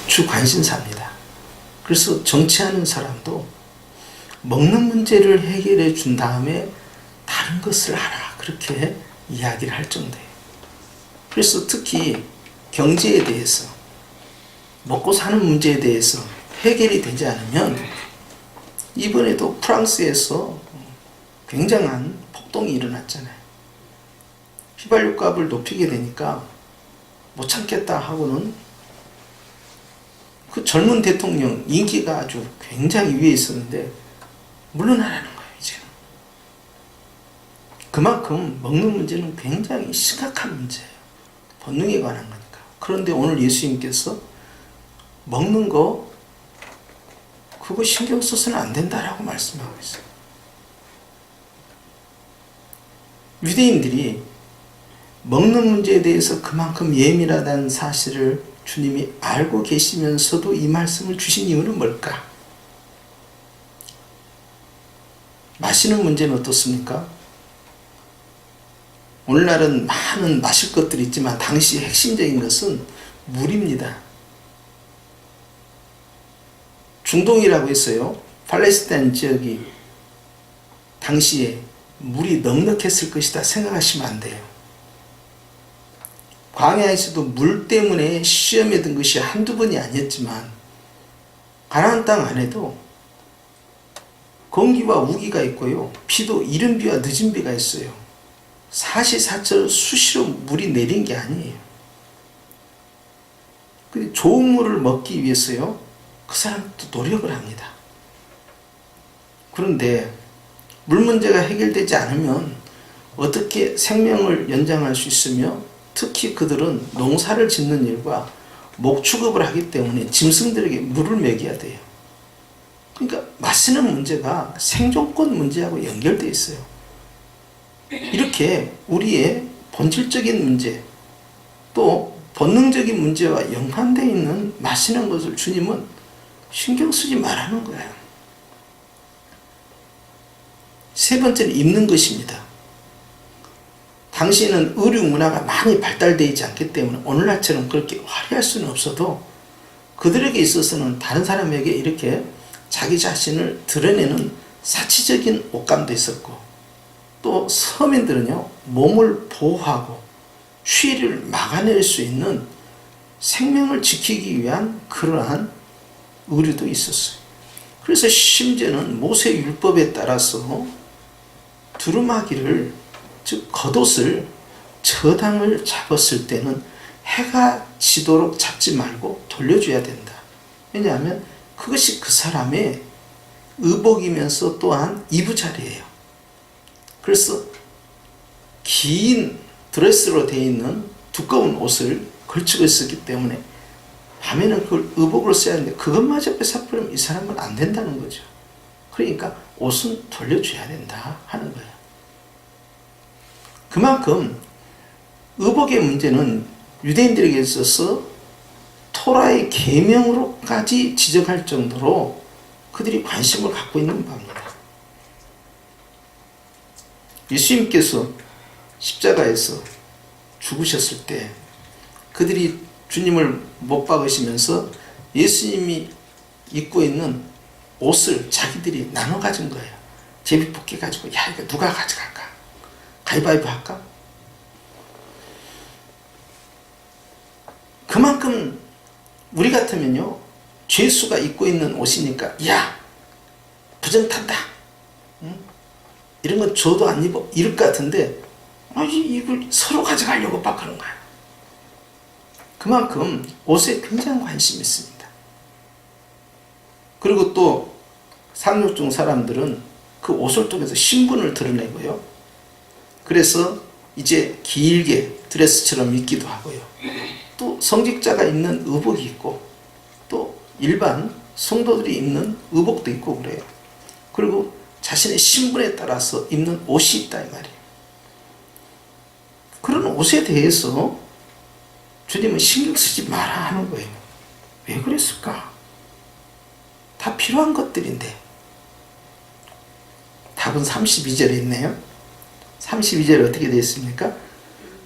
주 관심사입니다. 그래서 정치하는 사람도 먹는 문제를 해결해 준 다음에 다른 것을 하라, 그렇게 이야기를 할 정도예요. 그래서 특히 경제에 대해서, 먹고 사는 문제에 대해서 해결이 되지 않으면, 이번에도 프랑스에서 굉장한 폭동이 일어났잖아요. 휘발유 값을 높이게 되니까 못 참겠다 하고는 그 젊은 대통령, 인기가 아주 굉장히 위에 있었는데 물러나라는 거예요. 이제는 그만큼 먹는 문제는 굉장히 심각한 문제예요. 본능에 관한 거니까. 그런데 오늘 예수님께서 먹는 거 그거 신경 써서는 안 된다라고 말씀하고 있어요. 유대인들이 먹는 문제에 대해서 그만큼 예민하다는 사실을 주님이 알고 계시면서도 이 말씀을 주신 이유는 뭘까? 마시는 문제는 어떻습니까? 오늘날은 많은 마실 것들이 있지만 당시 핵심적인 것은 물입니다. 중동이라고 했어요. 팔레스타인 지역이 당시에 물이 넉넉했을 것이다 생각하시면 안 돼요. 광야에서도 물 때문에 시험에 든 것이 한두 번이 아니었지만 가나안 땅 안에도 건기와 우기가 있고요. 비도 이른 비와 늦은 비가 있어요. 사시사철 수시로 물이 내린 게 아니에요. 좋은 물을 먹기 위해서요. 그 사람도 노력을 합니다. 그런데 물 문제가 해결되지 않으면 어떻게 생명을 연장할 수 있으며, 특히 그들은 농사를 짓는 일과 목축업을 하기 때문에 짐승들에게 물을 먹여야 돼요. 그러니까 마시는 문제가 생존권 문제하고 연결되어 있어요. 이렇게 우리의 본질적인 문제, 또 본능적인 문제와 연관되어 있는 마시는 것을 주님은 신경 쓰지 말라는 거예요. 세 번째는 입는 것입니다. 당시에는 의류 문화가 많이 발달되어 있지 않기 때문에 오늘날처럼 그렇게 화려할 수는 없어도 그들에게 있어서는 다른 사람에게 이렇게 자기 자신을 드러내는 사치적인 옷감도 있었고, 또 서민들은요, 몸을 보호하고 추위를 막아낼 수 있는 생명을 지키기 위한 그러한 의류도 있었어요. 그래서 심지어는 모세 율법에 따라서 두루마기를, 즉 겉옷을 저당을 잡았을 때는 해가 지도록 잡지 말고 돌려줘야 된다. 왜냐하면 그것이 그 사람의 의복이면서 또한 이부자리예요. 그래서 긴 드레스로 되어 있는 두꺼운 옷을 걸치고 있었기 때문에 밤에는 그걸 의복으로 써야 하는데 그것마저 뺏어버리면 이 사람은 안 된다는 거죠. 그러니까 옷은 돌려줘야 된다 하는 거예요. 그만큼 의복의 문제는 유대인들에게 있어서 토라의 계명으로까지 지적할 정도로 그들이 관심을 갖고 있는 바입니다. 예수님께서 십자가에서 죽으셨을 때 그들이 주님을 못 박으시면서 예수님이 입고 있는 옷을 자기들이 나눠 가진 거예요. 제비뽑기 가지고, 야, 이거 누가 가져갈까? 가위바위보 할까? 그만큼 우리 같으면요, 죄수가 입고 있는 옷이니까, 야, 부정탄다, 응? 이런 건 줘도 안 입어, 이럴 것 같은데, 이걸 서로 가져가려고 막 그런 거야. 그만큼 옷에 굉장히 관심이 있습니다. 그리고 또 상류층 사람들은 그 옷을 통해서 신분을 드러내고요. 그래서 이제 길게 드레스처럼 입기도 하고요. 또 성직자가 입는 의복이 있고, 또 일반 성도들이 입는 의복도 있고 그래요. 그리고 자신의 신분에 따라서 입는 옷이 있다 이 말이에요. 그런 옷에 대해서 주님은 신경 쓰지 마라 하는 거예요. 왜 그랬을까? 다 필요한 것들인데. 답은 32절에 있네요. 32절에 어떻게 되어 있습니까?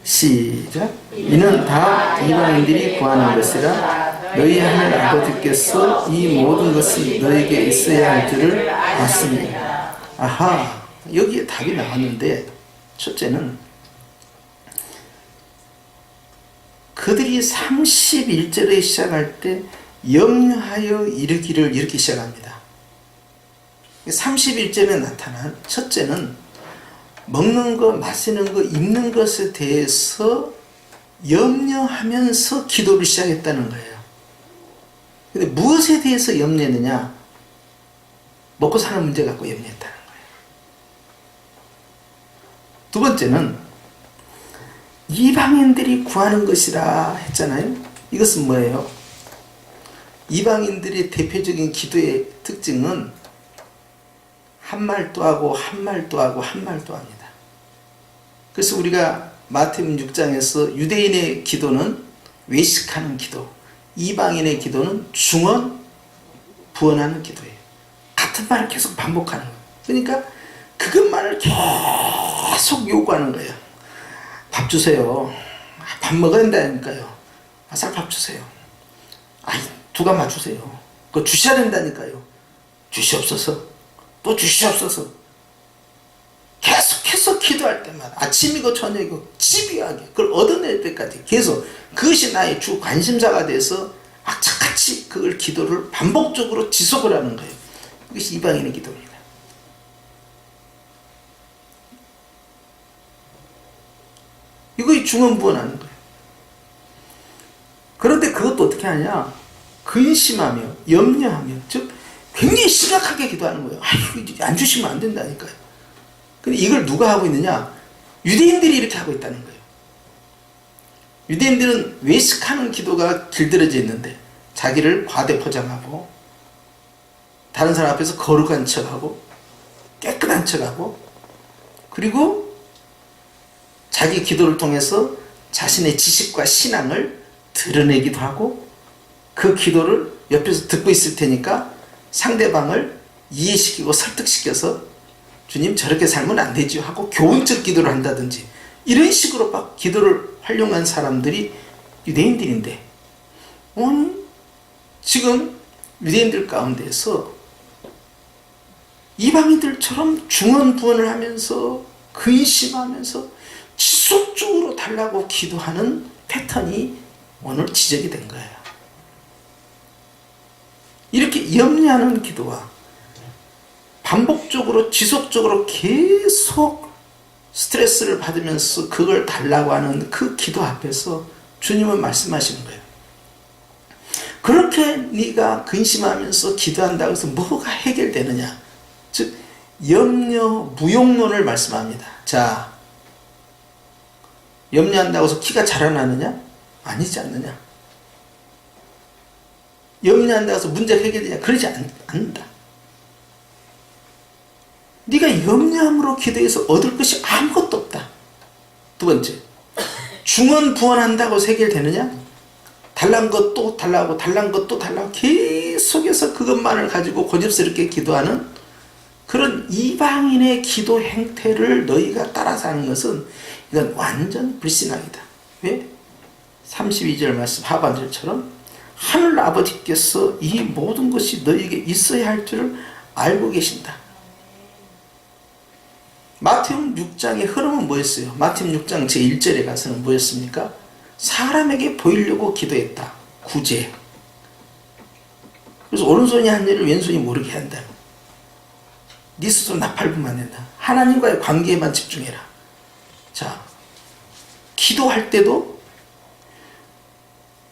시작. 이는 다 이방인들이 구하는 것이라 너희 하늘 아버지께서 이 모든 것이 너에게 있어야 할 줄을 아시니. 아하, 여기에 답이 나왔는데, 첫째는 그들이 31절에 시작할 때 염려하여 이르기를 이렇게 시작합니다. 31절에 나타난 첫째는 먹는 것, 마시는 것, 입는 것에 대해서 염려하면서 기도를 시작했다는 거예요. 근데 무엇에 대해서 염려했느냐? 먹고 사는 문제 갖고 염려했다는 거예요. 두 번째는 이방인들이 구하는 것이라 했잖아요. 이것은 뭐예요? 이방인들의 대표적인 기도의 특징은 한 말도 하고 한 말도 하고 한 말도 합니다. 그래서 우리가 마태복음 6장에서 유대인의 기도는 외식하는 기도, 이방인의 기도는 중언 부언하는 기도예요. 같은 말을 계속 반복하는 거예요. 그러니까 그것만을 계속 요구하는 거예요. 밥 주세요. 밥 먹어야 된다니까요. 쌀밥 주세요. 아이, 두 가마 주세요. 그거 주셔야 된다니까요. 주시옵소서. 또 주시옵소서. 계속해서 기도할 때마다 아침이고 저녁이고 집요하게 그걸 얻어낼 때까지 계속 그것이 나의 주 관심사가 돼서 악착같이 그걸 기도를 반복적으로 지속을 하는 거예요. 이것이 이방인의 기도입니다. 이거 중언부언하는 거예요. 그런데 그것도 어떻게 하냐? 근심하며 염려하며, 즉 굉장히 심각하게 기도하는 거예요. 이거 안 주시면 안 된다니까요. 근데 이걸 누가 하고 있느냐? 유대인들이 이렇게 하고 있다는 거예요. 유대인들은 외식하는 기도가 길들여져 있는데 자기를 과대포장하고 다른 사람 앞에서 거룩한 척하고 깨끗한 척하고 그리고 자기 기도를 통해서 자신의 지식과 신앙을 드러내기도 하고 그 기도를 옆에서 듣고 있을 테니까 상대방을 이해시키고 설득시켜서 주님 저렇게 살면 안 되지요 하고 교훈적 기도를 한다든지 이런 식으로 막 기도를 활용한 사람들이 유대인들인데 지금 유대인들 가운데서 이방인들처럼 중언부언을 하면서 근심하면서 지속적으로 달라고 기도하는 패턴이 오늘 지적이 된 거예요. 이렇게 염려하는 기도와 반복적으로 지속적으로 계속 스트레스를 받으면서 그걸 달라고 하는 그 기도 앞에서 주님은 말씀하시는 거예요. 그렇게 네가 근심하면서 기도한다고 해서 뭐가 해결되느냐? 즉 염려 무용론을 말씀합니다. 자, 염려한다고 해서 키가 자라나느냐? 아니지 않느냐? 염려한다고 해서 문제가 해결되냐? 그러지 않는다. 네가 염려함으로 기도해서 얻을 것이 아무것도 없다. 두 번째, 중언부언한다고 해결되느냐? 달란 것 또 달라고 달란 것 또 달라고 계속해서 그것만을 가지고 고집스럽게 기도하는 그런 이방인의 기도 행태를 너희가 따라서 하는 것은 이건 완전 불신앙이다. 왜? 32절 말씀 하반절처럼 하늘 아버지께서 이 모든 것이 너희에게 있어야 할 줄을 알고 계신다. 마태복음 6장의 흐름은 뭐였어요? 마태복음 6장 제1절에 가서는 뭐였습니까? 사람에게 보이려고 기도했다. 구제. 그래서 오른손이 한 일을 왼손이 모르게 한다. 네 스스로 나팔부만 된다. 하나님과의 관계에만 집중해라. 자, 기도할 때도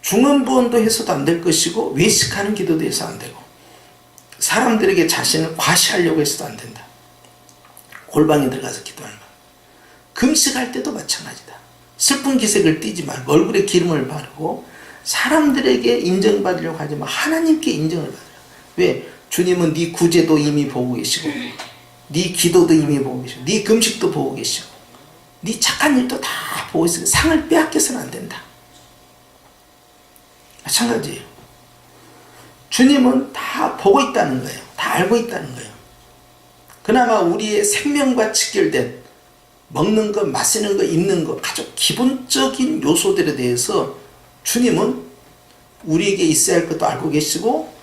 중언부언도 해서도 안 될 것이고 외식하는 기도도 해서 안 되고 사람들에게 자신을 과시하려고 해서도 안 된다. 골방에 들어가서 기도하는 것. 금식할 때도 마찬가지다. 슬픈 기색을 띠지 말고 얼굴에 기름을 바르고 사람들에게 인정받으려고 하지 마. 하나님께 인정을 받으라. 왜? 주님은 네 구제도 이미 보고 계시고 네 기도도 이미 보고 계시고 네 금식도 보고 계시고 네 착한 일도 다 보고 있으니까 상을 빼앗겨서는 안 된다. 마찬가지예요. 주님은 다 보고 있다는 거예요. 다 알고 있다는 거예요. 그나마 우리의 생명과 직결된 먹는 것, 마시는 것, 입는 것 아주 기본적인 요소들에 대해서 주님은 우리에게 있어야 할 것도 알고 계시고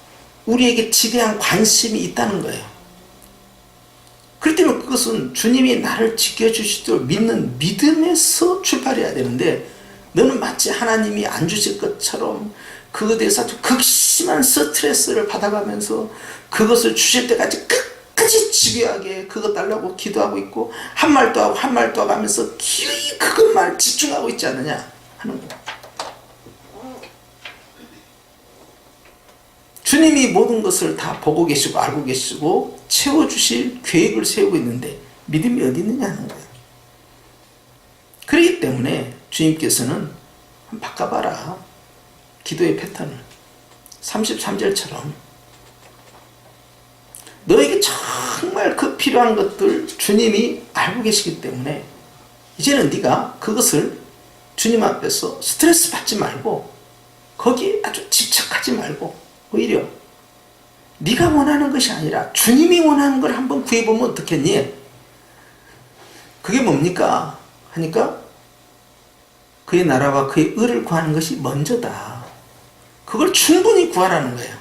우리에게 지대한 관심이 있다는 거예요. 그렇기 때문에 그것은 주님이 나를 지켜주시도록 믿는 믿음에서 출발해야 되는데, 너는 마치 하나님이 안 주실 것처럼 그것에 대해서 아주 극심한 스트레스를 받아가면서 그것을 주실 때까지 끝까지 집요하게 그것 달라고 기도하고 있고, 한 말도 하고 한 말도 하고 하면서 기어이 그것만 집중하고 있지 않느냐 하는 거예요. 주님이 모든 것을 다 보고 계시고 알고 계시고 채워주실 계획을 세우고 있는데 믿음이 어디 있느냐 하는 거예요. 그렇기 때문에 주님께서는 한번 바꿔봐라. 기도의 패턴을 33절처럼 너에게 정말 그 필요한 것들 주님이 알고 계시기 때문에 이제는 네가 그것을 주님 앞에서 스트레스 받지 말고 거기에 아주 집착하지 말고 오히려 네가 원하는 것이 아니라 주님이 원하는 걸 한번 구해보면 어떻겠니? 그게 뭡니까? 하니까 그의 나라와 그의 의를 구하는 것이 먼저다. 그걸 충분히 구하라는 거예요.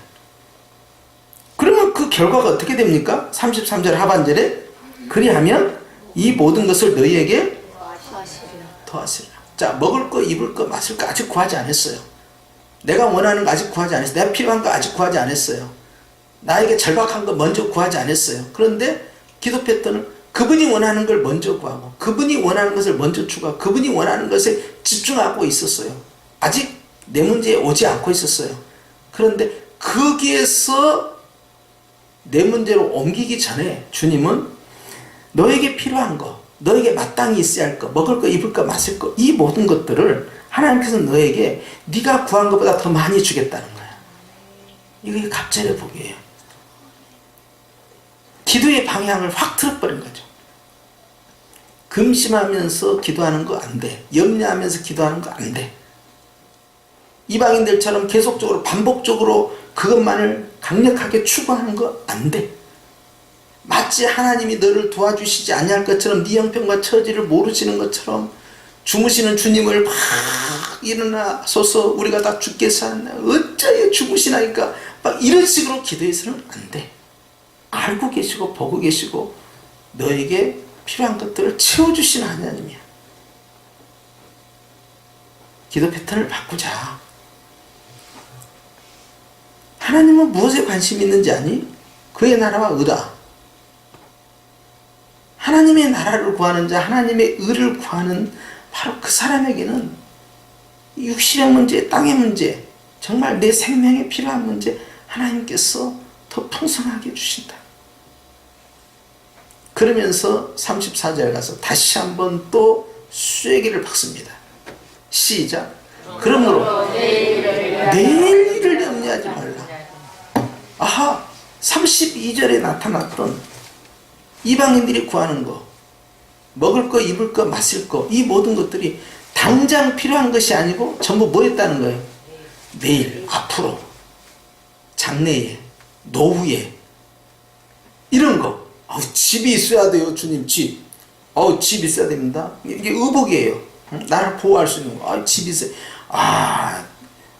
그러면 그 결과가 어떻게 됩니까? 33절 하반절에 그리하면 이 모든 것을 너희에게 더하시리라. 자, 먹을 거, 입을 거, 마실 거 아직 구하지 않았어요. 내가 원하는 거 아직 구하지 않았어요. 내가 필요한 거 아직 구하지 않았어요. 나에게 절박한 거 먼저 구하지 않았어요. 그런데 기도 패턴은 그분이 원하는 걸 먼저 구하고 그분이 원하는 것을 먼저 추구하고 그분이 원하는 것에 집중하고 있었어요. 아직 내 문제에 오지 않고 있었어요. 그런데 거기에서 내 문제로 옮기기 전에 주님은 너에게 필요한 거, 너에게 마땅히 있어야 할 거, 먹을 거, 입을 거, 마실 거, 이 모든 것들을 하나님께서 너에게 네가 구한 것보다 더 많이 주겠다는 거야. 이게 갑절의 복이에요. 기도의 방향을 확 틀어버린 거죠. 금심하면서 기도하는 거 안 돼. 염려하면서 기도하는 거 안 돼. 이방인들처럼 계속적으로 반복적으로 그것만을 강력하게 추구하는 거 안 돼. 마치 하나님이 너를 도와주시지 아니할 것처럼 네 형편과 처지를 모르시는 것처럼 주무시는 주님을 막 일어나소서 우리가 다 죽겠어 하나 어쩌여 주무시나니까 막 이런 식으로 기도해서는 안 돼. 알고 계시고 보고 계시고 너에게 필요한 것들을 채워주시는 하나님이야. 기도 패턴을 바꾸자. 하나님은 무엇에 관심이 있는지 아니? 그의 나라와 의다. 하나님의 나라를 구하는 자, 하나님의 의를 구하는 바로 그 사람에게는 육신의 문제, 땅의 문제, 정말 내 생명에 필요한 문제 하나님께서 더 풍성하게 주신다. 그러면서 34절 가서 다시 한번 또 쐐기를 박습니다. 시작. 그러므로 내일 일을 염려하지 말라. 아하, 32절에 나타났던 이방인들이 구하는 거, 먹을 거, 입을 거, 마실 거, 이 모든 것들이 당장 필요한 것이 아니고 전부 뭐였다는 거예요? 내일, 앞으로, 장래에, 노후에 이런 거. 집이 있어야 돼요. 주님 집. 집 있어야 됩니다. 이게 의복이에요. 나를 보호할 수 있는 거. 집 있어요.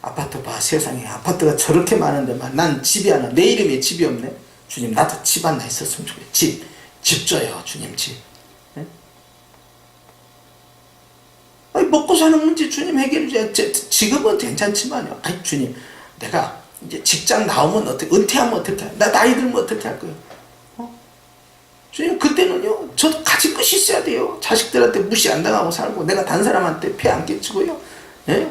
아파트 봐. 세상에 아파트가 저렇게 많은데 난 집이 하나. 내 이름에 집이 없네. 주님 나도 집 하나 있었으면 좋겠어. 집 줘요. 주님 집. 네? 먹고 사는 문제 주님 해결해. 지금은 괜찮지만요. 주님 내가 이제 직장 나오면 어떻게, 은퇴하면 어떻게, 나 나이 들면 어떻게 할 거예요? 주님 그때는요 저도 가진 것이 있어야 돼요. 자식들한테 무시 안 당하고 살고 내가 다른 사람한테 폐 안 끼치고요. 예?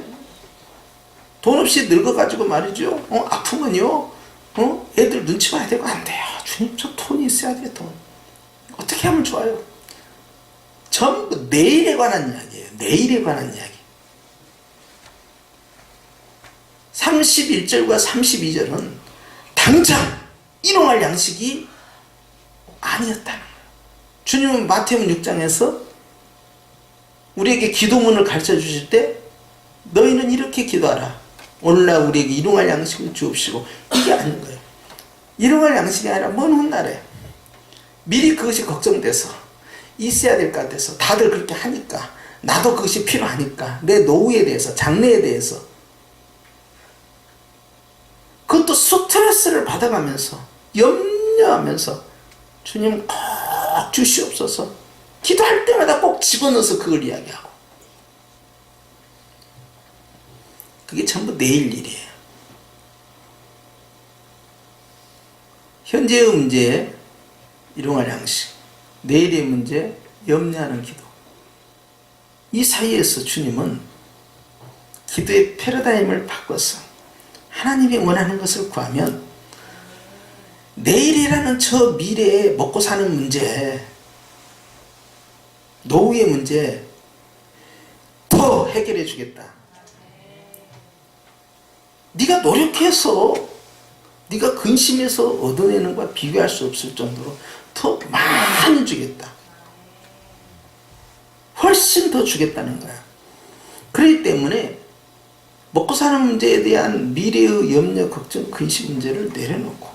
돈 없이 늙어가지고 말이죠. 아프면요 애들 눈치 봐야 되고 안 돼요. 주님 저 돈이 있어야 돼요. 돈. 어떻게 하면 좋아요? 전부 내일에 관한 이야기예요. 내일에 관한 이야기. 31절과 32절은 당장 일용할 양식이 아니었다는 거예요. 주님은 마태복음 6장에서 우리에게 기도문을 가르쳐 주실 때 너희는 이렇게 기도하라. 오늘날 우리에게 일용할 양식을 주옵시고, 이게 아닌 거예요. 일용할 양식이 아니라 먼 훗날에 미리 그것이 걱정돼서 있어야 될 것 같아서 다들 그렇게 하니까 나도 그것이 필요하니까 내 노후에 대해서 장래에 대해서 그것도 스트레스를 받아가면서 염려하면서 주님 꼭 주시옵소서 기도할 때마다 꼭 집어넣어서 그걸 이야기하고 그게 전부 내일 일이에요. 현재의 문제 일용할 양식, 내일의 문제 염려하는 기도. 이 사이에서 주님은 기도의 패러다임을 바꿔서 하나님이 원하는 것을 구하면 내일이라는 저 미래에 먹고 사는 문제, 노후의 문제 더 해결해 주겠다. 네가 노력해서 네가 근심해서 얻어내는 것과 비교할 수 없을 정도로 더 많이 주겠다. 훨씬 더 주겠다는 거야. 그렇기 때문에 먹고 사는 문제에 대한 미래의 염려, 걱정, 근심 문제를 내려놓고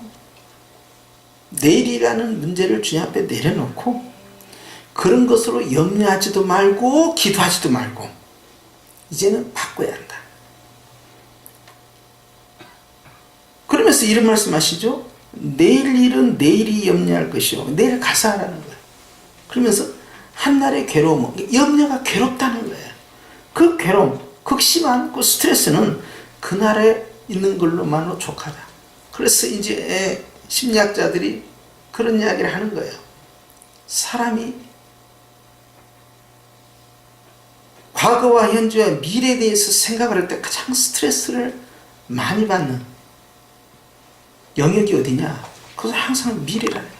내일이라는 문제를 주님 앞에 내려놓고 그런 것으로 염려하지도 말고 기도하지도 말고 이제는 바꿔야 한다. 그러면서 이런 말씀 하시죠. 내일 일은 내일이 염려할 것이요 내일 가서 하라는 거예요. 그러면서 한날의 괴로움, 염려가 괴롭다는 거예요. 그 괴로움, 극심한 그 스트레스는 그날에 있는 걸로만으로 족하다. 그래서 이제 심리학자들이 그런 이야기를 하는 거예요. 사람이 과거와 현재와 미래에 대해서 생각을 할 때 가장 스트레스를 많이 받는 영역이 어디냐? 그것은 항상 미래라는 거예요.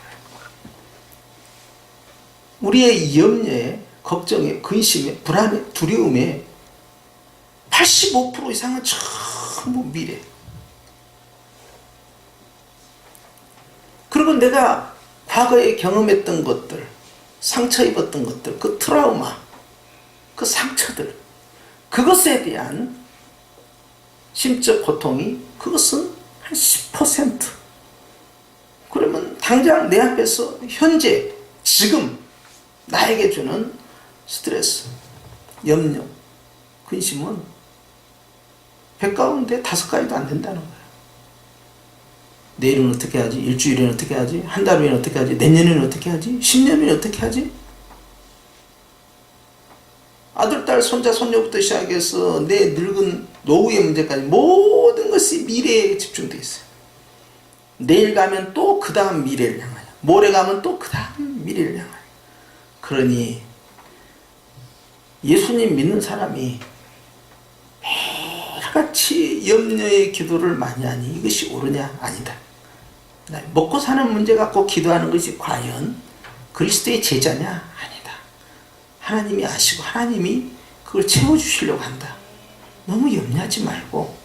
우리의 염려에, 걱정에, 근심에, 불안에, 두려움에 85% 이상은 전부 미래. 그리고 내가 과거에 경험했던 것들, 상처 입었던 것들, 그 트라우마, 그 상처들, 그것에 대한 심적 고통이 그것은 한 10%. 그러면 당장 내 앞에서 현재, 지금 나에게 주는 스트레스, 염려, 근심은 100 가운데 5가지도 안 된다는 거예요. 내일은 어떻게 하지? 일주일은 어떻게 하지? 한 달 후에는 어떻게 하지? 내년에는 어떻게 하지? 10년 후에는 어떻게 하지? 아들, 딸, 손자, 손녀부터 시작해서 내 늙은 노후의 문제까지 모든 것이 미래에 집중되어 있어요. 내일 가면 또 그 다음 미래를 향하여, 모레 가면 또 그 다음 미래를 향하여. 그러니 예수님 믿는 사람이 매일같이 염려의 기도를 많이 하니 이것이 옳으냐? 아니다. 먹고 사는 문제 갖고 기도하는 것이 과연 그리스도의 제자냐? 아니다. 하나님이 아시고 하나님이 그걸 채워주시려고 한다. 너무 염려하지 말고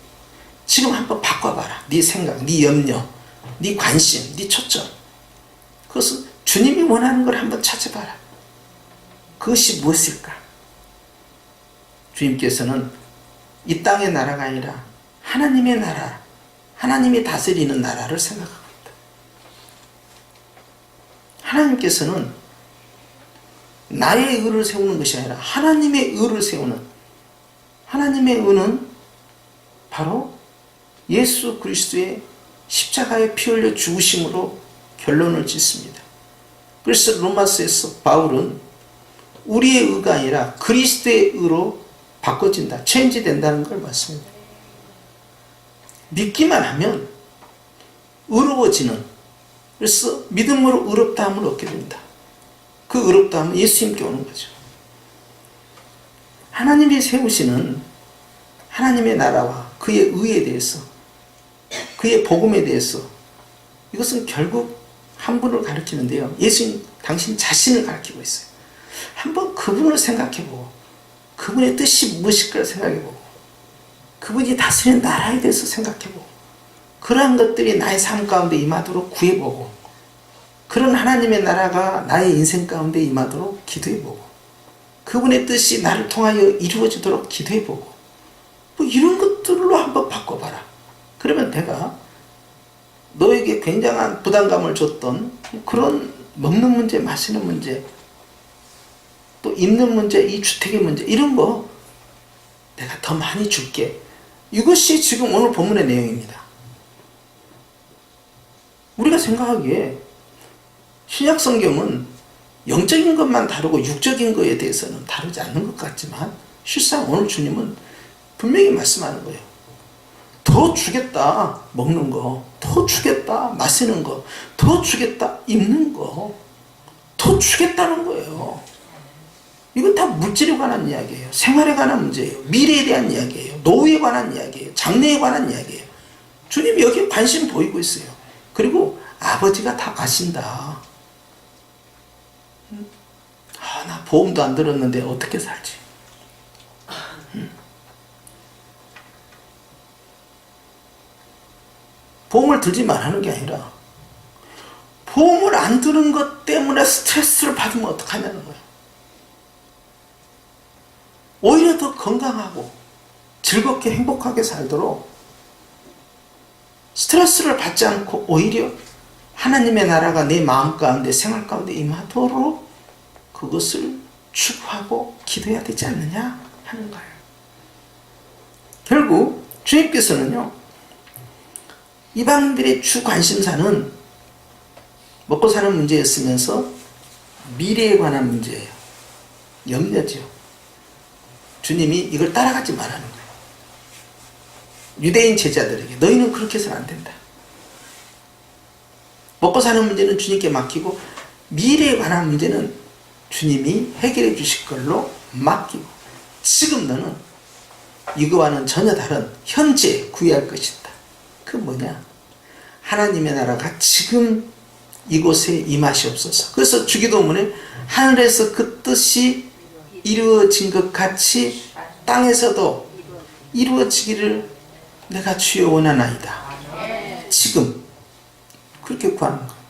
지금 한번 바꿔봐라. 네 생각, 네 염려, 네 관심, 네 초점. 그것은 주님이 원하는 걸 한번 찾아봐라. 그것이 무엇일까? 주님께서는 이 땅의 나라가 아니라 하나님의 나라, 하나님이 다스리는 나라를 생각하고 있다. 하나님께서는 나의 의를 세우는 것이 아니라 하나님의 의를 세우는, 하나님의 의는 바로 예수 그리스도의 십자가에 피 흘려 죽으심으로 결론을 짓습니다. 그래서 로마서에서 바울은 우리의 의가 아니라 그리스도의 의로 바꿔진다, 체인지 된다는 걸 말씀합니다. 믿기만 하면 의로워지는, 그래서 믿음으로 의롭다함을 얻게 된다. 그 의롭다함은 예수님께 오는 거죠. 하나님이 세우시는 하나님의 나라와 그의 의에 대해서, 그의 복음에 대해서, 이것은 결국 한 분을 가르치는데요. 예수님 당신 자신을 가르치고 있어요. 한번 그분을 생각해보고 그분의 뜻이 무엇일까를 생각해보고 그분이 다스리는 나라에 대해서 생각해보고 그러한 것들이 나의 삶 가운데 임하도록 구해보고 그런 하나님의 나라가 나의 인생 가운데 임하도록 기도해보고 그분의 뜻이 나를 통하여 이루어지도록 기도해보고 뭐 이런 것들로 한번 바꿔봐라. 그러면 내가 너에게 굉장한 부담감을 줬던 그런 먹는 문제, 마시는 문제, 또 입는 문제, 이 주택의 문제, 이런 거 내가 더 많이 줄게. 이것이 지금 오늘 본문의 내용입니다. 생각하기에 신약 성경은 영적인 것만 다루고 육적인 것에 대해서는 다루지 않는 것 같지만 실상 오늘 주님은 분명히 말씀하는 거예요. 더 주겠다 먹는 거, 더 주겠다 마시는 거, 더 주겠다 입는 거, 더 주겠다는 거예요. 이건 다 물질에 관한 이야기예요. 생활에 관한 문제예요. 미래에 대한 이야기예요. 노후에 관한 이야기예요. 장래에 관한 이야기예요. 주님이 여기에 관심 보이고 있어요. 그리고 아버지가 다 아신다. 나 보험도 안 들었는데 어떻게 살지? 보험을 들지 말라는 게 아니라 보험을 안 드는 것 때문에 스트레스를 받으면 어떡하냐는 거예요. 오히려 더 건강하고 즐겁게 행복하게 살도록 스트레스를 받지 않고 오히려 하나님의 나라가 내 마음 가운데 생활 가운데 임하도록 그것을 추구하고 기도해야 되지 않느냐 하는 거예요. 결국 주님께서는요, 이방인들의 주 관심사는 먹고 사는 문제였으면서 미래에 관한 문제예요. 염려죠. 주님이 이걸 따라가지 말라는 거예요. 유대인 제자들에게 너희는 그렇게 해서는 안 된다. 먹고 사는 문제는 주님께 맡기고 미래에 관한 문제는 주님이 해결해 주실 걸로 맡기고 지금 너는 이거와는 전혀 다른 현재 구해야 할 것이 있다. 그 뭐냐? 하나님의 나라가 지금 이곳에 임하시옵소서. 그래서 주기도문에 하늘에서 그 뜻이 이루어진 것 같이 땅에서도 이루어지기를 내가 주여 원하나이다. 지금 그렇게 구하는 거예요.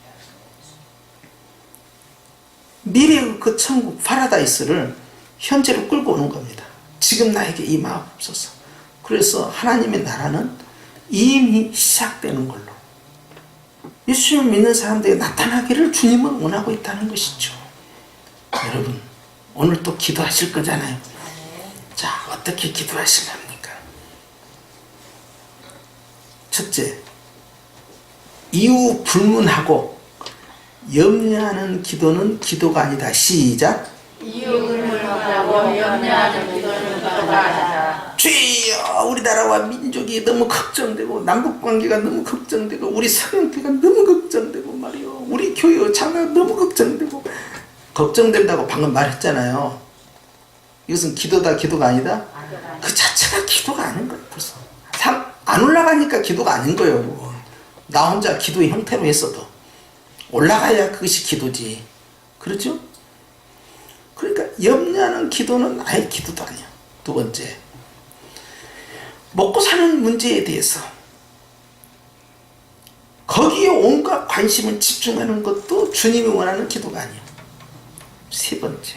미래의 그 천국 파라다이스를 현재로 끌고 오는 겁니다. 지금 나에게 임하옵소서. 그래서 하나님의 나라는 이미 시작되는 걸로 예수님 믿는 사람들에게 나타나기를 주님은 원하고 있다는 것이죠. 여러분 오늘 또 기도하실 거잖아요. 자, 어떻게 기도하실 겁니까? 첫째, 이유 불문하고 염려하는 기도는 기도가 아니다. 시작. 이유 불문하고 염려하는 기도는 기도가 아니다. 주여, 우리나라와 민족이 너무 걱정되고 남북관계가 너무 걱정되고 우리 성형태가 너무 걱정되고 말이요, 우리 교회 장애가 너무 걱정되고 걱정된다고 방금 말했잖아요. 이것은 기도다 기도가 아니다? 그 자체가 기도가 아닌 거예요. 벌써 안 올라가니까 기도가 아닌 거예요. 나 혼자 기도의 형태로 했어도 올라가야 그것이 기도지. 그렇죠? 그러니까 염려하는 기도는 아예 기도도 아니야. 두 번째, 먹고 사는 문제에 대해서 거기에 온갖 관심을 집중하는 것도 주님이 원하는 기도가 아니야. 세 번째,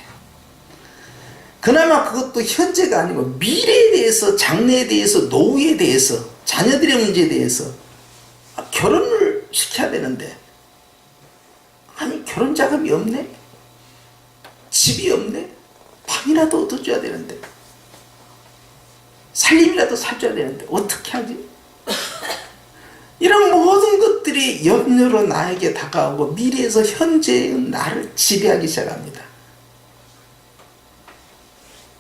그나마 그것도 현재가 아니고 미래에 대해서, 장래에 대해서, 노후에 대해서, 자녀들의 문제에 대해서 결혼을 시켜야 되는데 아니 결혼 자금이 없네? 집이 없네? 방이라도 얻어줘야 되는데 살림이라도 사줘야 되는데 어떻게 하지? 이런 모든 것들이 염려로 나에게 다가오고 미래에서 현재의 나를 지배하기 시작합니다.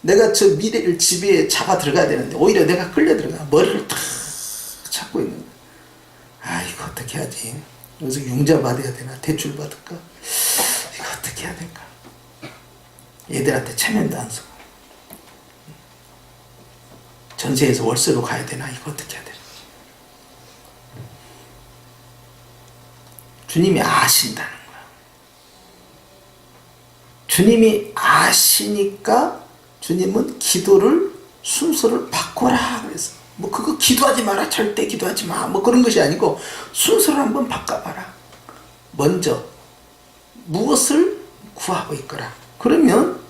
내가 저 미래를 지배에 잡아 들어가야 되는데 오히려 내가 끌려 들어가. 머리를 탁 잡고 있는 거야. 아, 이거 어떻게 하지? 여기서 융자 받아야 되나? 대출 받을까? 이거 어떻게 해야 될까? 얘들한테 체면도 안 쓰고 전세에서 월세로 가야 되나? 이거 어떻게 해야 되나? 주님이 아신다는 거야. 주님이 아시니까 주님은 기도를 순서를 바꿔라 그래서 뭐 그거 기도하지 마라, 절대 기도하지 마, 뭐 그런 것이 아니고 순서를 한번 바꿔봐라. 먼저 무엇을 구하고 있거라. 그러면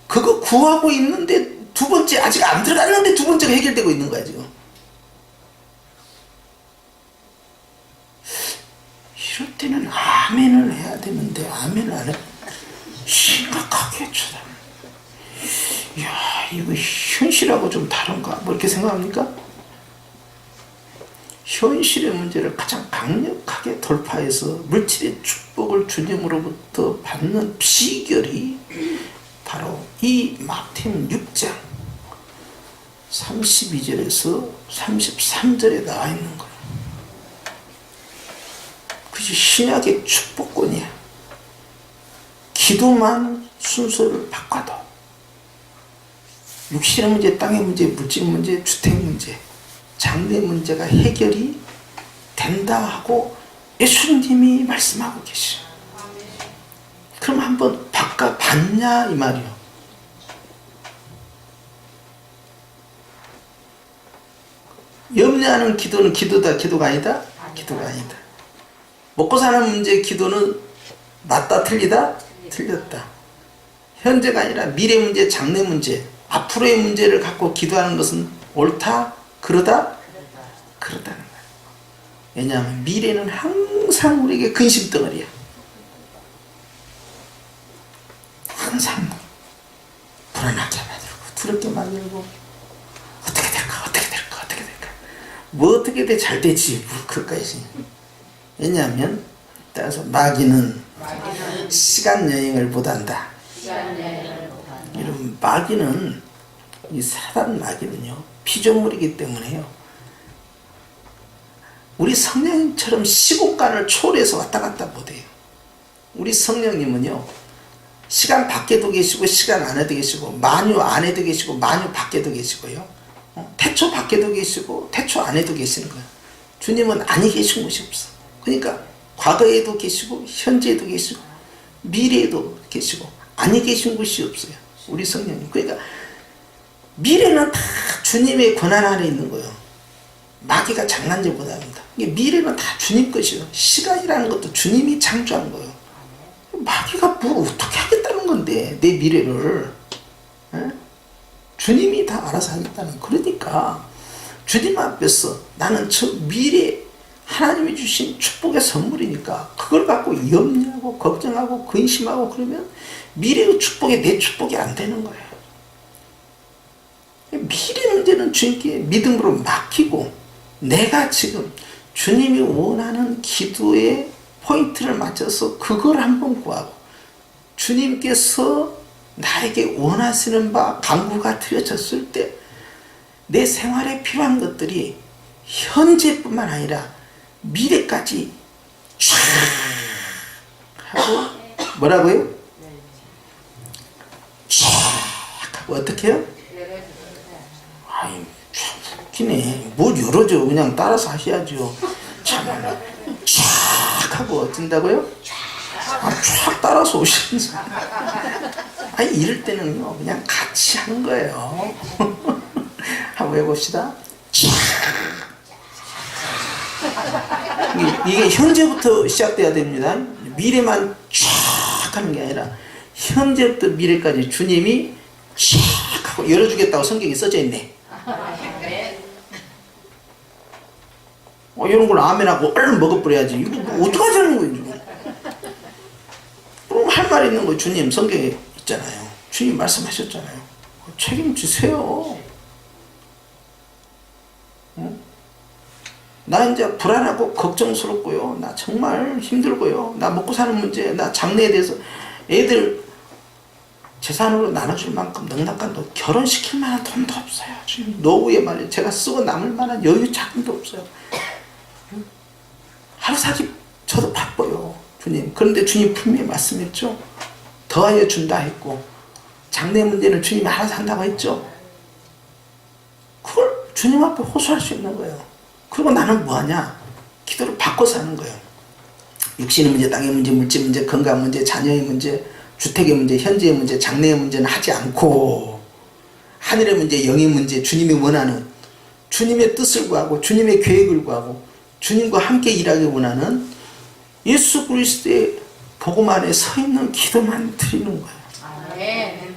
그거 구하고 있는데 두 번째 아직 안 들어갔는데 두 번째가 해결되고 있는 거야 지금. 이럴 때는 아멘을 해야 되는데 아멘을 안 해. 심각하게 쳐다. 이야, 이거 현실하고 좀 다른가? 뭐 이렇게 생각합니까? 현실의 문제를 가장 강력하게 돌파해서 물질의 축복을 주님으로부터 받는 비결이 바로 이 마태복음 6장 32절에서 33절에 나와 있는 거예요. 그것이 신약의 축복권이야. 기도만 순서를 바꿔도 육신의 문제, 땅의 문제, 물질 문제, 주택 문제, 장래 문제가 해결이 된다 하고 예수님이 말씀하고 계셔. 그럼 한번 바꿔봤냐 이 말이요. 염려하는 기도는 기도다, 기도가 아니다? 기도가 아니다. 먹고 사는 문제의 기도는 맞다, 틀리다? 틀렸다. 현재가 아니라 미래 문제, 장래 문제, 앞으로의 문제를 갖고 기도하는 것은 옳다? 그러다? 그러다는 거예요. 왜냐하면 미래는 항상 우리에게 근심덩어리야. 항상 불안하게 만들고 두렵게 만들고 어떻게 될까, 어떻게 될까, 어떻게 될까. 뭐 어떻게 돼? 잘 되지. 뭐 그럴까지. 왜냐하면 따라서 마귀는 시간 여행을 못한다. 여러분, 마귀는, 이 사단 마귀는요, 피조물이기 때문에요, 우리 성령님처럼 시공간을 초월해서 왔다 갔다 못해요. 우리 성령님은요, 시간 밖에도 계시고 시간 안에도 계시고 만유 안에도 계시고 만유 밖에도 계시고요, 태초 밖에도 계시고 태초 안에도 계시는 거예요. 주님은 안에 계신 곳이 없어. 그러니까 과거에도 계시고 현재에도 계시고 미래에도 계시고 안에 계신 곳이 없어요. 우리 성령님. 그러니까 미래는 다 주님의 권한 안에 있는 거예요. 마귀가 장난질 못합니다. 미래는 다 주님 것이에요. 시간이라는 것도 주님이 창조한 거예요. 마귀가 뭘 어떻게 하겠다는 건데, 내 미래를. 에? 주님이 다 알아서 하겠다는. 그러니까 주님 앞에서 나는 저 미래 하나님이 주신 축복의 선물이니까 그걸 갖고 염려하고 걱정하고 근심하고 그러면 미래의 축복이 내 축복이 안 되는 거예요. 미래 문제는 주님께 믿음으로 맡기고 내가 지금 주님이 원하는 기도의 포인트를 맞춰서 그걸 한번 구하고 주님께서 나에게 원하시는 바 간구가 드려졌을 때 내 생활에 필요한 것들이 현재뿐만 아니라 미래까지 쫙 하고 뭐라고요? 쫙 하고 어떻게 해요? 아이 참 웃기네. 뭘 열어줘. 그냥 따라서 하셔야죠. 참말로 쫙 하고 어쩐다고요? 쫙 따라서 오시는. 아니 이럴 때는요 그냥 같이 하는 거예요. 한번 해봅시다. 이게 현재부터 시작돼야 됩니다. 미래만 쫙 하는 게 아니라 현재부터 미래까지 주님이 쫙 하고 열어주겠다고 성경에 써져 있네. 이런 걸 아멘하고 얼른 먹어버려야지. 이거 뭐 어떡하자는 거예요 지금. 그럼 할 말 있는 거 주님 성경에 있잖아요. 주님 말씀하셨잖아요. 책임지세요. 응? 나 이제 불안하고 걱정스럽고요. 나 정말 힘들고요. 나 먹고 사는 문제, 나 장래에 대해서 애들 재산으로 나눠줄 만큼 넉넉한 돈, 결혼시킬 만한 돈도 없어요. 지금 노후에 말이에요. 제가 쓰고 남을 만한 여유 자금도 없어요. 하루 살기 저도 바빠요. 주님. 그런데 주님 분명히 말씀했죠. 더하여 준다 했고 장래 문제는 주님이 알아서 한다고 했죠. 그걸 주님 앞에 호소할 수 있는 거예요. 그리고 나는 뭐하냐? 기도를 바꿔서 하는 거예요. 육신의 문제, 땅의 문제, 물질 문제, 건강 문제, 자녀의 문제, 주택의 문제, 현재의 문제, 장래의 문제는 하지 않고 하늘의 문제, 영의 문제, 주님이 원하는 주님의 뜻을 구하고 주님의 계획을 구하고 주님과 함께 일하기 원하는 예수 그리스도의 복음 안에 서 있는 기도만 드리는 거예요. 아멘.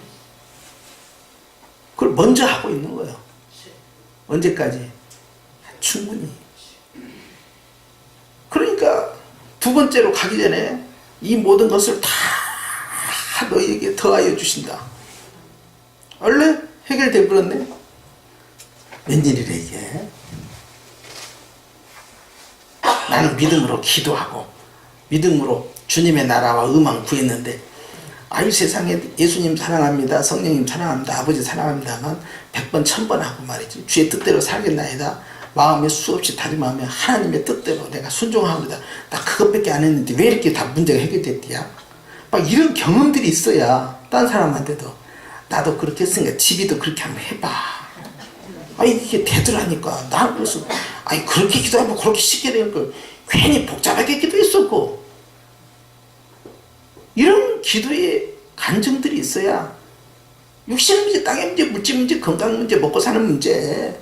그걸 먼저 하고 있는 거예요. 언제까지? 충분히. 그러니까 두 번째로 가기 전에 이 모든 것을 다 너희에게 더하여 주신다. 원래 해결돼 버렸네. 웬일이래 이게. 나는 믿음으로 기도하고 믿음으로 주님의 나라와 의만 구했는데 아이 세상에 예수님 사랑합니다, 성령님 사랑합니다, 아버지 사랑합니다만 100번 1000번 하고 말이지 주의 뜻대로 살겠나이다 마음에 수없이 다짐하며 하나님의 뜻대로 내가 순종합니다. 나 그것밖에 안 했는데 왜 이렇게 다 문제가 해결됐디야? 막 이런 경험들이 있어야 딴 사람한테도 나도 그렇게 했으니까 집이도 그렇게 한번 해봐. 아니 이게 되더라니까. 나 그래서 아니 그렇게 기도하면 그렇게 쉽게 되는 걸 괜히 복잡하게 기도했었고 이런 기도의 간증들이 있어야 육신의 문제, 땅의 문제, 물질 문제, 건강 문제, 먹고 사는 문제,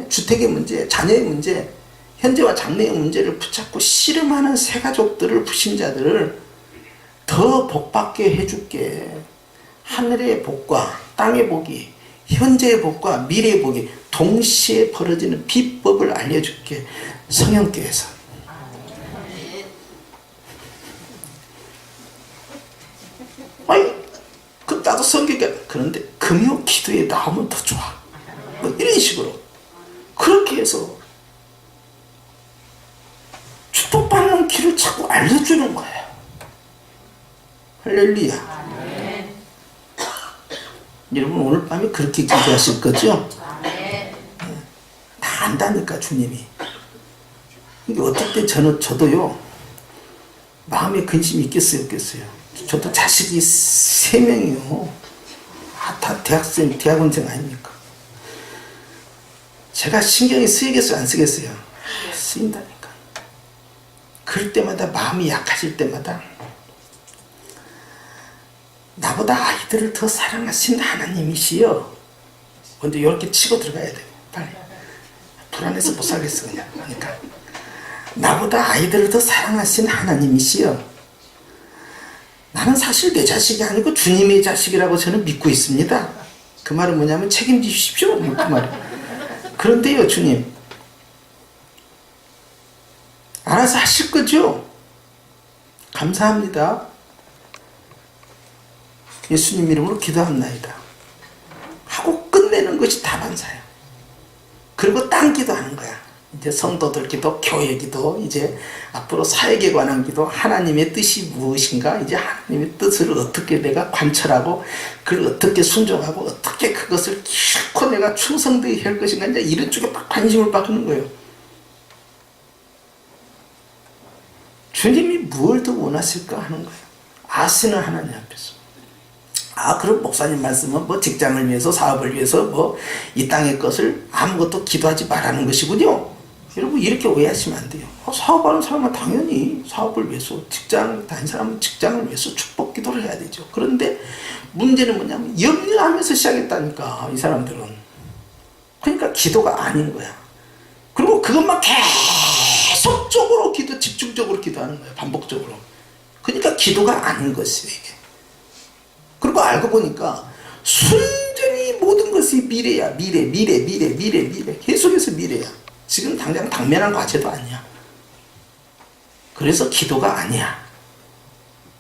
주택의 문제, 자녀의 문제, 현재와 장래의 문제를 붙잡고 씨름하는 새가족들을 불신자들을 더 복받게 해줄게. 하늘의 복과 땅의 복이 현재의 복과 미래의 복이 동시에 벌어지는 비법을 알려줄게. 성형교회에서 아니 나도 성경에 그런데 금요 기도에 나오면 더 좋아. 뭐 이런 식으로 그렇게 해서 축복받는 길을 자꾸 알려주는 거예요. 할렐루야. 여러분 오늘 밤에 그렇게 기도하실 거죠? 다 안다니까 주님이. 이게 어떨 때 저도요 마음에 근심이 있겠어요 없겠어요? 저도 자식이 3명이요. 다 대학원생 아닙니까? 제가 신경이 쓰이겠어요 안 쓰겠어요? 쓰인다니까. 그럴 때마다 마음이 약해질 때마다 나보다 아이들을 더 사랑하신 하나님이시여. 근데 이렇게 치고 들어가야 돼요. 빨리. 불안해서 못 살겠어 그냥. 그러니까 나보다 아이들을 더 사랑하신 하나님이시여. 나는 사실 내 자식이 아니고 주님의 자식이라고 저는 믿고 있습니다. 그 말은 뭐냐면 책임지십시오. 그 말은. 그런데요 주님 알아서 하실 거죠? 감사합니다. 예수님 이름으로 기도합나이다 하고 끝내는 것이 다반사예요. 그리고 딴 기도하는 거야. 이제 성도들 기도, 교회 기도, 이제 앞으로 사역에 관한 기도, 하나님의 뜻이 무엇인가, 이제 하나님의 뜻을 어떻게 내가 관철하고 그걸 어떻게 순종하고 어떻게 그것을 기껏 내가 충성되게 할 것인가, 이제 이런 쪽에 막 관심을 받는 거예요. 주님이 뭘 더 원하실까 하는 거예요. 아시는 하나님 앞에서. 그럼 목사님 말씀은 뭐 직장을 위해서, 사업을 위해서, 뭐 이 땅의 것을 아무것도 기도하지 말라는 것이군요. 여러분 이렇게 오해하시면 안 돼요. 사업하는 사람은 당연히 사업을 위해서, 직장 다닌 사람은 직장을 위해서 축복 기도를 해야 되죠. 그런데 문제는 뭐냐면 염려하면서 시작했다니까 이 사람들은. 그러니까 기도가 아닌 거야. 그리고 그것만 계속적으로 집중적으로 기도하는 거예요. 반복적으로. 그러니까 기도가 아닌 것이에요 이게. 그리고 알고 보니까 순전히 모든 것이 미래야. 미래. 계속해서 미래야. 지금 당장 당면한 과제도 아니야. 그래서 기도가 아니야.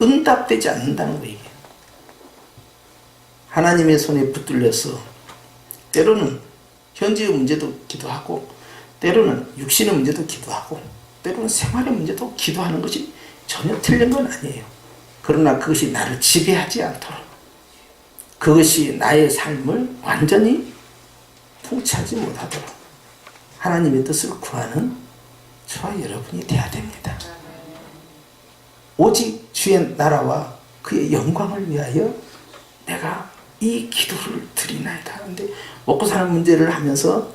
응답되지 않는다는 거 이게. 하나님의 손에 붙들려서 때로는 현재의 문제도 기도하고 때로는 육신의 문제도 기도하고 때로는 생활의 문제도 기도하는 것이 전혀 틀린 건 아니에요. 그러나 그것이 나를 지배하지 않도록, 그것이 나의 삶을 완전히 통치하지 못하도록 하나님의 뜻을 구하는 저와 여러분이 되어야 됩니다. 오직 주의 나라와 그의 영광을 위하여 내가 이 기도를 드리나이다. 근데 먹고 사는 문제를 하면서,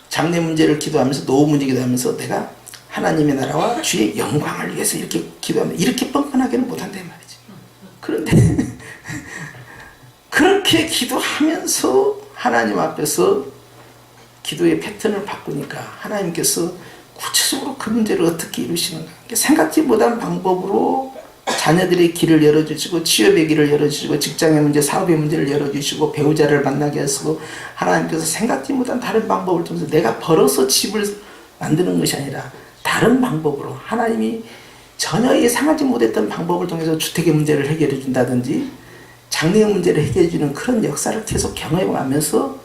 장래 문제를 기도하면서, 노후 문제 기도하면서 내가 하나님의 나라와 주의 영광을 위해서 이렇게 기도하면 이렇게 뻔뻔하게는 못한단 말이지. 그런데 그렇게 기도하면서 하나님 앞에서 기도의 패턴을 바꾸니까 하나님께서 구체적으로 그 문제를 어떻게 이루시는가, 생각지 못한 방법으로 자녀들의 길을 열어주시고, 취업의 길을 열어주시고, 직장의 문제, 사업의 문제를 열어주시고, 배우자를 만나게 하시고, 하나님께서 생각지 못한 다른 방법을 통해서 내가 벌어서 집을 만드는 것이 아니라 다른 방법으로 하나님이 전혀 예상하지 못했던 방법을 통해서 주택의 문제를 해결해 준다든지 장래의 문제를 해결해 주는 그런 역사를 계속 경험하면서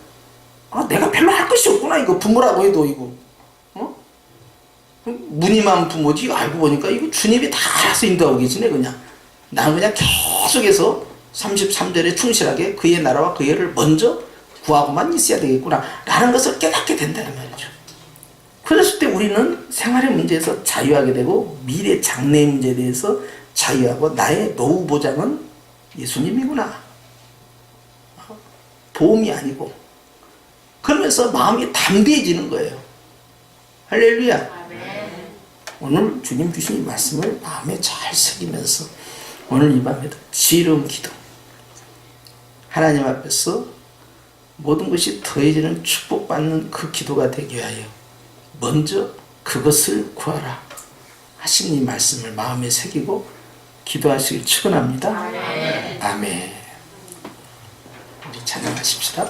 내가 별로 할 것이 없구나, 이거 부모라고 해도 이거 무늬만 부모지 알고 보니까 이거 주님이 다 알아서 인도하고 계시네 그냥. 나는 그냥 계속해서 33절에 충실하게 그의 나라와 그의 의를 먼저 구하고만 있어야 되겠구나 라는 것을 깨닫게 된다는 말이죠. 그랬을 때 우리는 생활의 문제에서 자유하게 되고 미래 장래의 문제에 대해서 자유하고 나의 노후 보장은 예수님이구나. 보험이 아니고. 그러면서 마음이 담대해지는 거예요. 할렐루야. 아멘. 오늘 주님 주신 이 말씀을 마음에 잘 새기면서 오늘 이 밤에도 지혜로운 기도, 하나님 앞에서 모든 것이 더해지는 축복받는 그 기도가 되게 하여 먼저 그것을 구하라 하신 이 말씀을 마음에 새기고 기도하시길 축원합니다. 아멘. 우리 찬양하십시다.